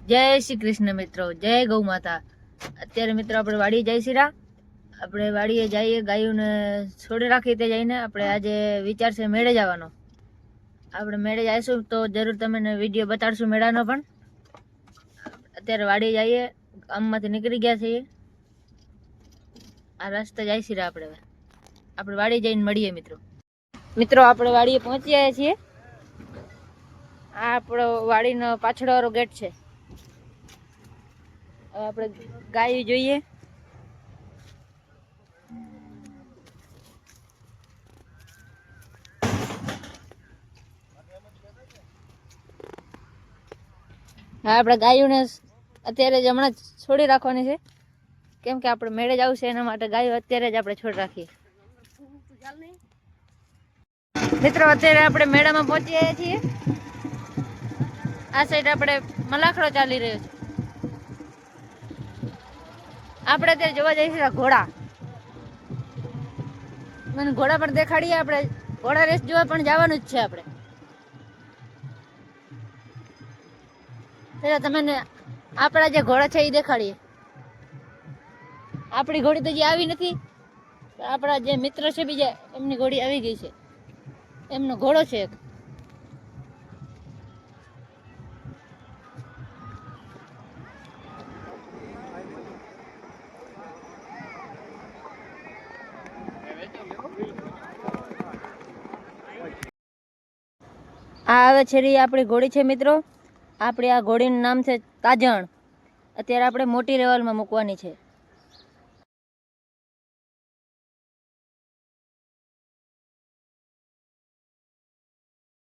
જય શ્રી કૃષ્ણ મિત્રો, જય ગૌ માતા। અત્યારે મિત્રો આપણે વાડીએ જઈશીરા, આપણે વાડીએ જઈએ, ગાયોને છોડી રાખી તે જઈને આપણે આજે વિચાર છે મેળે જવાનો। આપણે મેળે જઈશું તો જરૂર તમને વિડીયો બતાડશું મેળાનો પણ। અત્યારે વાડીએ જઈએ, ગામમાંથી નીકળી ગયા છીએ, આ રસ્તે જઈશીરા આપણે વાડીએ જઈને મળીએ મિત્રો આપણે વાડીએ પહોંચી આવ્યા છીએ। આ આપણો વાડીનો પાછળ વાળો ગેટ છે। આપણે ગાય જોઈએ, હા આપણે ગાયોને અત્યારે જ હમણાં જ છોડી રાખવાની છે, કેમ કે આપણે મેળે જવું છે, એના માટે ગાયો અત્યારે જ આપણે છોડી રાખીએ। મિત્રો અત્યારે આપણે મેળામાં પહોંચી આવ્યા છીએ। આ સાઈડ આપણે મલાખડો ચાલી રહ્યો છે। આપણે અત્યારે જોવા જઈશું ઘોડા, મને ઘોડા પણ દેખાડીએ। આપણે ઘોડા રેસ જોવા પણ જવાનું જ છે આપણે। તમને આપણા જે ઘોડા છે એ દેખાડીએ। આપણી ઘોડી તો હજી આવી નથી, આપણા જે મિત્ર છે બીજા એમની ઘોડી આવી ગઈ છે, એમનો ઘોડો છે એક। આ આવે છે રી આપણી ઘોડી છે મિત્રો। આપણી આ ઘોડીનું નામ છે તાજણ। અત્યારે આપણે મોટી લેવલમાં મૂકવાની છે।